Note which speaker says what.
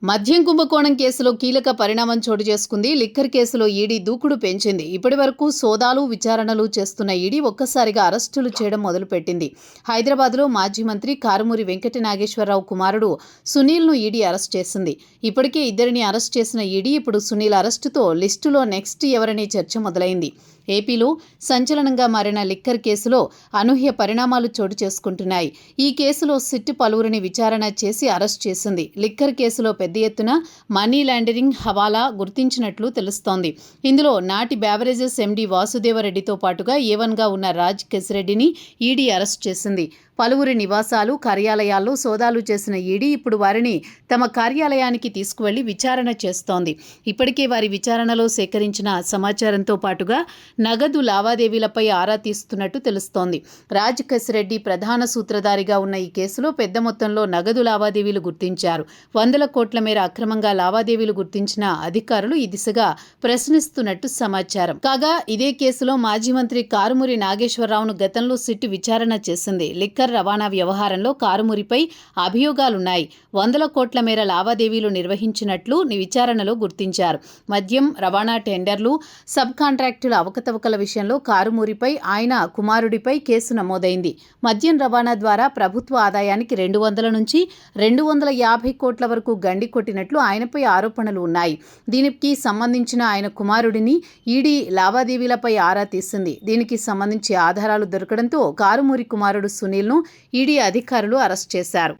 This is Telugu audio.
Speaker 1: మద్యం కుంభకోణం కేసులో కీలక పరిణామం చోటు చేసుకుంది. లిక్కర్ కేసులో ఈడీ దూకుడు పెంచింది. ఇప్పటివరకు సోదాలు, విచారణలు చేస్తున్న ఈడీ ఒక్కసారిగా అరెస్టులు చేయడం మొదలుపెట్టింది. హైదరాబాద్లో మాజీ మంత్రి కారుమూరి వెంకట నాగేశ్వరరావు కుమారుడు సునీల్ను ఈడీ అరెస్ట్ చేసింది. ఇప్పటికే ఇద్దరిని అరెస్ట్ చేసిన ఈడీ ఇప్పుడు సునీల్ అరెస్టుతో లిస్టులో నెక్స్ట్ ఎవరనే చర్చ మొదలైంది. ఏపీలో సంచలనంగా మారిన లిక్కర్ కేసులో అనూహ్య పరిణామాలు చోటు చేసుకుంటున్నాయి. ఈ కేసులో సిట్ పలువురిని విచారణ చేసి అరెస్ట్ చేసింది. లిక్కర్ కేసులో పెద్ద ఎత్తున మనీ లాండరింగ్, హవాలా గుర్తించినట్లు తెలుస్తోంది. ఇందులో నాటి బెవరేజెస్ ఎండీ వాసుదేవరెడ్డితో పాటుగా ఏవన్గా ఉన్న రాజ్ కెసిరెడ్డిని ఈడీ అరెస్ట్ చేసింది. పలువురి నివాసాలు, కార్యాలయాల్లో సోదాలు చేసిన ఈడీ ఇప్పుడు వారిని తమ కార్యాలయానికి తీసుకువెళ్లి విచారణ చేస్తోంది. ఇప్పటికే వారి విచారణలో సేకరించిన సమాచారంతో పాటుగా నగదు లావాదేవీలపై ఆరా తీస్తున్నట్టు తెలుస్తోంది. రాజ్ కెసిరెడ్డి ప్రధాన సూత్రధారిగా ఉన్న ఈ కేసులో పెద్ద మొత్తంలో నగదు లావాదేవీలు గుర్తించారు. 100 కోట్ల మేర అక్రమంగా లావాదేవీలు గుర్తించిన అధికారులు ఈ దిశగా ప్రశ్నిస్తున్నట్టు సమాచారం. కాగా ఇదే కేసులో మాజీ మంత్రి కారుమూరి నాగేశ్వరరావును గతంలో సిట్ విచారణ చేసింది. లిక్కర్ రవాణా వ్యవహారంలో కారుమూరిపై అభియోగాలున్నాయి. 100 కోట్ల మేర లావాదేవీలు నిర్వహించినట్లు విచారణలో గుర్తించారు. మద్యం రవాణా టెండర్లు, సబ్ కాంట్రాక్టుల అవకతవకల విషయంలో కారుమూరిపై, ఆయన కుమారుడిపై కేసు నమోదైంది. మద్యం రవాణా ద్వారా ప్రభుత్వ ఆదాయానికి 200 నుంచి 250 కోట్ల వరకు గండి కొట్టినట్లు ఆయనపై ఆరోపణలు ఉన్నాయి. దీనికి సంబంధించిన ఆయన కుమారుడిని ఈడీ లావాదేవీలపై ఆరా తీసింది. దీనికి సంబంధించి ఆధారాలు దొరకడంతో కారుమూరి కుమారుడు సునీల్ను ఈడీ అధికారులు అరెస్ట్ చేశారు.